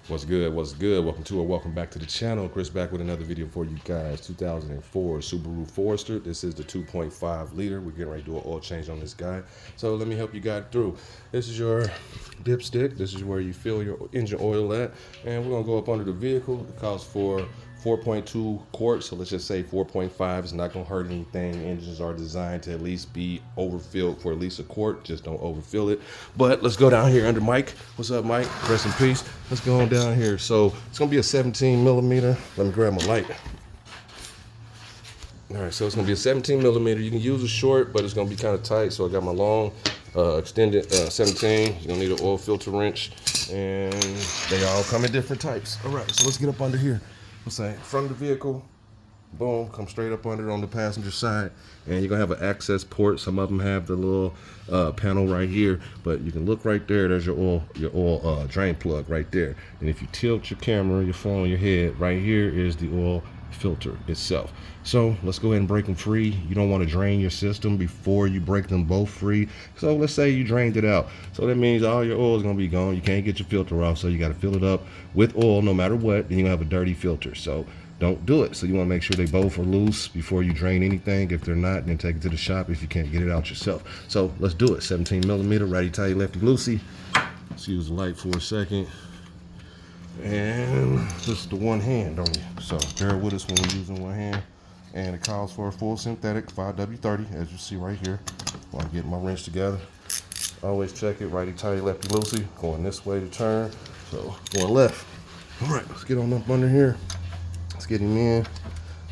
What's good? What's good? Welcome to or welcome back to the channel. Chris back with another video for you guys. 2004 Subaru Forester. This is the 2.5 liter. We're getting ready to do an oil change on this guy. So let me help you guys through. This is your dipstick. This is where you fill your engine oil at. And we're gonna go up under the vehicle. It calls for 4.2 quarts, so let's just say 4.5 is not gonna hurt anything. Engines are designed to at least be overfilled for at least a quart. Just don't overfill it. But let's go down here under Mike. What's up, Mike? Rest in peace. Let's go on down here. So it's gonna be a 17 millimeter. Let me grab my light. All right, so it's gonna be a 17 millimeter. You can use a short, but it's gonna be kind of tight. So I got my long extended 17. You're gonna need an oil filter wrench, and they all come in different types. All right, so let's get up under here. Let's say front of the vehicle, boom, come straight up under on the passenger side, and you're gonna have an access port. Some of them have the little panel right here, but you can look right there. There's your oil drain plug right there. And if you tilt your camera, your phone, your head, right here is the oil filter itself. So let's go ahead and break them free. You don't want to drain your system before you break them both free. So let's say you drained it out. So that means all your oil is going to be gone. You can't get your filter off, so you got to fill it up with oil no matter what, and you're going to have a dirty filter. So don't do it. So you want to make sure they both are loose before you drain anything. If they're not, then take it to the shop if you can't get it out yourself. So let's do it. 17 millimeter, righty tighty, lefty loosey. Let's use the light for a second. And this is the one hand, don't you? So bear with us when we're using one hand. And it calls for a full synthetic 5W30, as you see right here. While I'm getting my wrench together. Always check it, righty tighty, lefty loosey. Going this way to turn, so going left. All right, let's get on up under here. Let's get him in.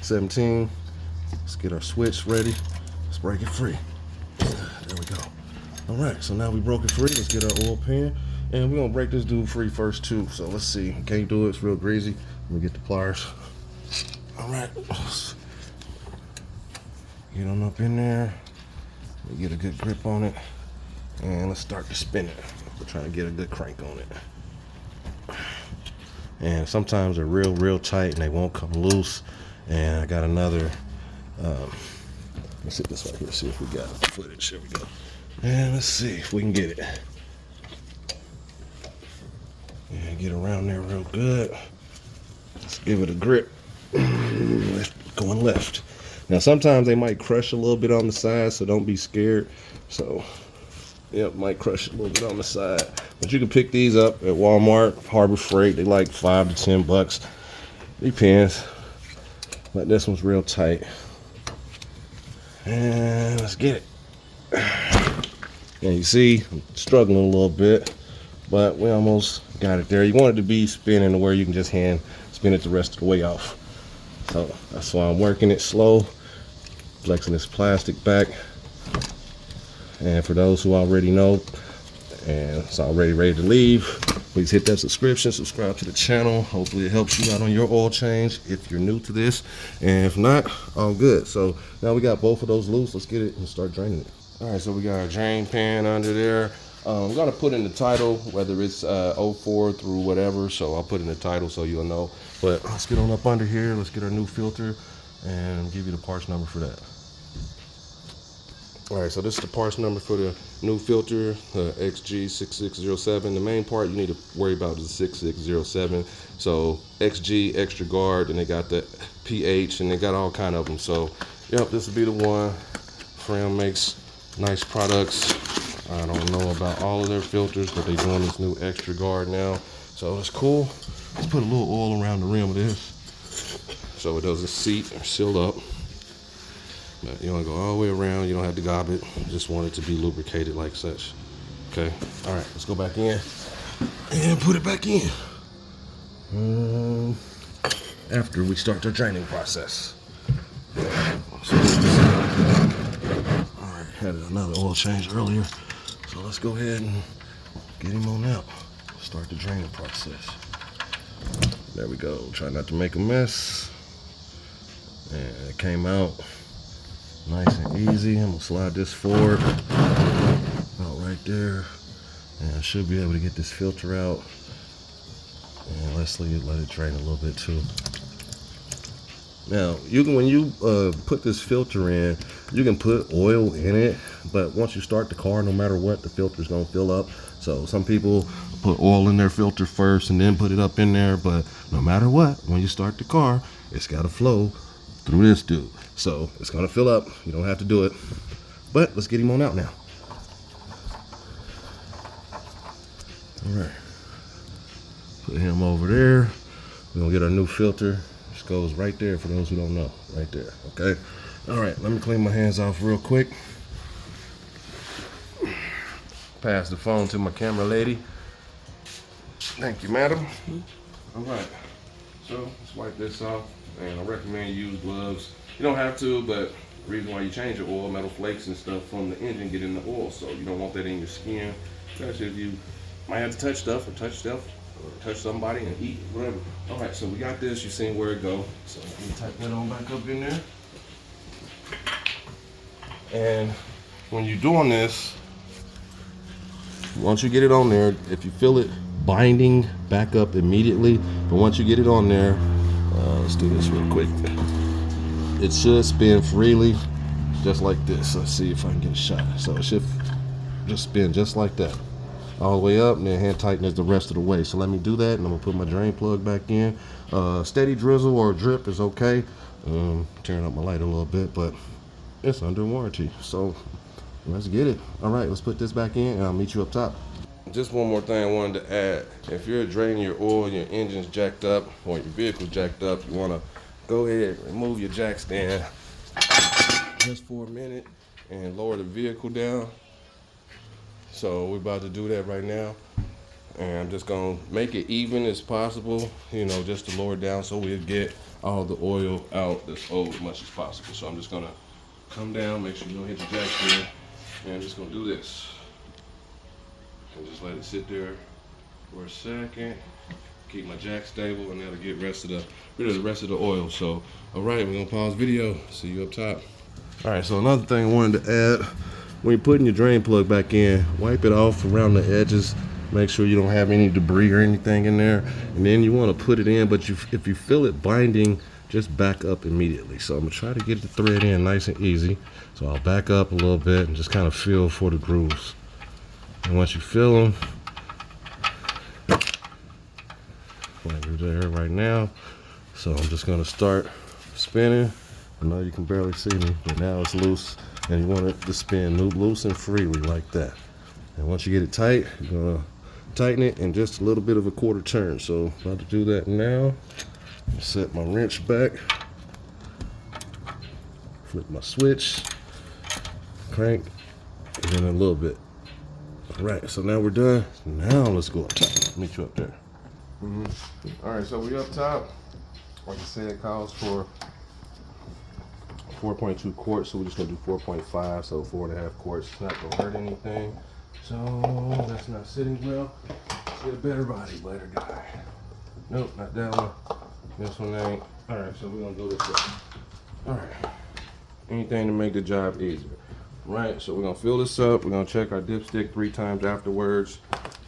17. Let's get our switch ready. Let's break it free. There we go. All right, so now we broke it free. Let's get our oil pan. And we're gonna break this dude free first too. So let's see. Can't do it, it's real greasy. Let me get the pliers. All right. Get on up in there. Let me get a good grip on it. And let's start to spin it. We're trying to get a good crank on it. And sometimes they're real tight and they won't come loose. And I got another, let's hit this right here, see if we got footage. Here we go. And let's see if we can get it. And get around there real good. Let's give it a grip. Going left. Now sometimes they might crush a little bit on the side, so don't be scared. So, yep, might crush a little bit on the side. But you can pick these up at Walmart, Harbor Freight. They like $5 to $10. Depends. But this one's real tight. And let's get it. And you see, I'm struggling a little bit, but we almost got it there. You want it to be spinning to where you can just hand spin it the rest of the way off. So that's why I'm working it slow, flexing this plastic back. And for those who already know, and it's already ready to leave, please hit that subscription, subscribe to the channel. Hopefully it helps you out on your oil change if you're new to this. And if not, all good. So now we got both of those loose. Let's get it and start draining it. All right, so we got our drain pan under there. I'm gonna put in the title, whether it's 04 through whatever, so I'll put in the title so you'll know. But let's get on up under here, let's get our new filter, and give you the parts number for that. All right, so this is the parts number for the new filter, XG6607. The main part you need to worry about is 6607. So XG, extra guard, and they got the PH, and they got all kind of them. So, yep, this will be the one. Fram makes nice products. I don't know about all of their filters, but they're doing this new extra guard now. So it's cool. Let's put a little oil around the rim of this so it doesn't seat or seal up. But you want to go all the way around. You don't have to gob it. Just want it to be lubricated like such. Okay. All right. Let's go back in and put it back in. After we start the draining process. So, all right. Had another oil change earlier. So let's go ahead and get him on out. Start the draining process. There we go. Try not to make a mess. And it came out nice and easy. I'm gonna slide this forward about right there. And I should be able to get this filter out. And let's let it drain a little bit too. Now, when you put this filter in, you can put oil in it, but once you start the car, no matter what, the filter's gonna fill up. So some people put oil in their filter first and then put it up in there, but no matter what, when you start the car, it's gotta flow through this dude. So it's gonna fill up. You don't have to do it. But let's get him on out now. All right. Put him over there. We're gonna get our new filter. Just goes right there for those who don't know. Right there, okay? All right, let me clean my hands off real quick. Pass the phone to my camera lady. Thank you, madam. All right, so let's wipe this off. And I recommend you use gloves. You don't have to, but the reason why you change your oil, metal flakes and stuff from the engine get in the oil, so you don't want that in your skin, especially if you might have to touch stuff or touch somebody and eat, whatever. All right, so we got this. You've seen where it go. So let me type that on back up in there. And when you're doing this, once you get it on there, if you feel it binding, back up immediately. But once you get it on there, let's do this real quick. It should spin freely, just like this. Let's see if I can get a shot. So it should just spin just like that, all the way up, and then hand tighten it the rest of the way. So let me do that, and I'm gonna put my drain plug back in. Steady drizzle or drip is okay. Tearing up my light a little bit, but it's under warranty. So let's get it. All right, let's put this back in, and I'll meet you up top. Just one more thing I wanted to add. If you're draining your oil and your engine's jacked up or your vehicle jacked up, you wanna go ahead and remove your jack stand just for a minute and lower the vehicle down. So we're about to do that right now. And I'm just gonna make it even as possible, you know, just to lower it down so we'll get all the oil out that's owed as much as possible. So I'm just gonna come down, make sure you don't hit your jack stand, and I'm just gonna do this. And just let it sit there for a second. Keep my jack stable, and that'll get rid of the rest of the oil. So, all right, we're gonna pause video. See you up top. All right, so another thing I wanted to add, when you're putting your drain plug back in, wipe it off around the edges. Make sure you don't have any debris or anything in there. And then you want to put it in, but if you feel it binding, just back up immediately. So I'm gonna try to get the thread in nice and easy. So I'll back up a little bit and just kind of feel for the grooves. And once you feel them, like you're there right now. So I'm just gonna start spinning. I know you can barely see me, but now it's loose, and you want it to spin loose and freely like that. And once you get it tight, you're gonna tighten it in just a little bit of a quarter turn. So about to do that now. Set my wrench back, flip my switch, crank, and then a little bit. All right, so now we're done. Now let's go up top. Meet you up there. All right, so we up top. Like I said, it calls for 4.2 quarts, so we're just gonna do 4.5, so 4.5 quarts. It's not gonna hurt anything. So that's not sitting well. Let's get a better body, better guy. Nope, not that one. This one ain't. All right, so we're gonna go this way. All right, anything to make the job easier. Right, so we're gonna fill this up. We're gonna check our dipstick 3 times afterwards.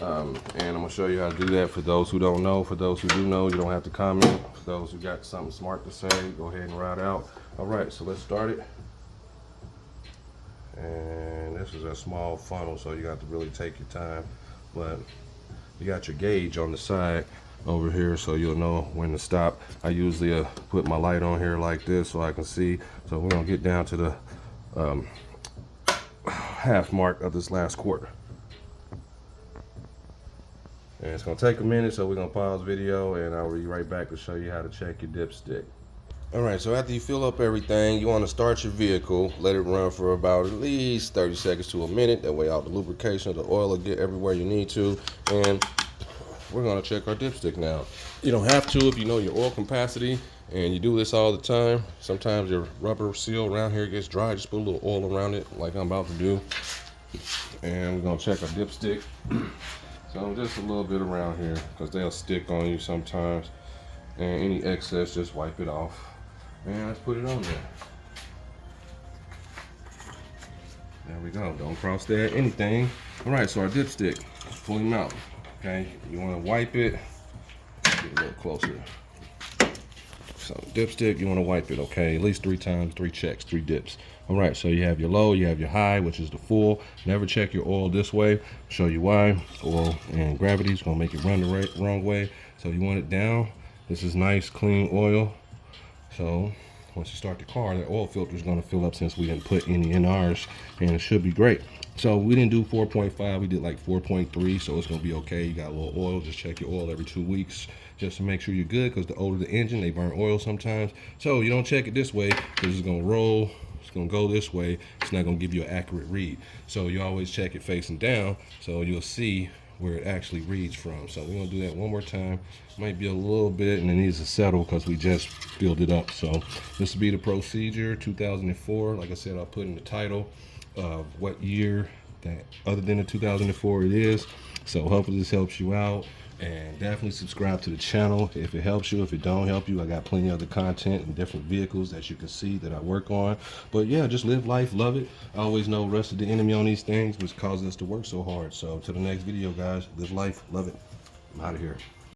And I'm gonna show you how to do that for those who don't know. For those who do know, you don't have to comment. For those who got something smart to say, go ahead and ride out. All right, so let's start it. And this is a small funnel, so you have to really take your time. But you got your gauge on the side over here, so you'll know when to stop. I usually put my light on here like this so I can see. So we're gonna get down to the half mark of this last quarter. And it's gonna take a minute, so we're gonna pause video and I'll be right back to show you how to check your dipstick. All right, so after you fill up everything, you wanna start your vehicle, let it run for about at least 30 seconds to a minute. That way all the lubrication of the oil will get everywhere you need to. And we're gonna check our dipstick now. You don't have to if you know your oil capacity and you do this all the time. Sometimes your rubber seal around here gets dry. Just put a little oil around it like I'm about to do. And we're gonna check our dipstick. So just a little bit around here because they'll stick on you sometimes. And any excess, just wipe it off. And let's put it on there. There we go. Don't cross that, anything. All right, so our dipstick, pull him out. Okay, you want to wipe it. Get a little closer. So dipstick, you want to wipe it, okay? At least 3 times, 3 checks, 3 dips. All right, so you have your low, you have your high, which is the full. Never check your oil this way. I'll show you why. Oil and gravity is gonna make it run the wrong way. So you want it down. This is nice, clean oil. So once you start the car, the oil filter is gonna fill up since we didn't put any in ours, and it should be great. So we didn't do 4.5, we did like 4.3, so it's gonna be okay. You got a little oil, just check your oil every 2 weeks just to make sure you're good, because the older the engine, they burn oil sometimes. So you don't check it this way, because it's gonna roll, it's gonna go this way, it's not gonna give you an accurate read. So you always check it facing down, so you'll see where it actually reads from. So we're gonna do that one more time. Might be a little bit, and it needs to settle because we just filled it up. So this will be the procedure, 2004. Like I said, I'll put in the title of what year that other than the 2004 it is. So hopefully this helps you out, and definitely subscribe to the channel if it helps you. If it don't help you, I got plenty of other content and different vehicles that you can see that I work on. But yeah, just live life, love it. I always know rest of the enemy on these things, which causes us to work so hard. So to the next video, guys, live life, love it. I'm out of here.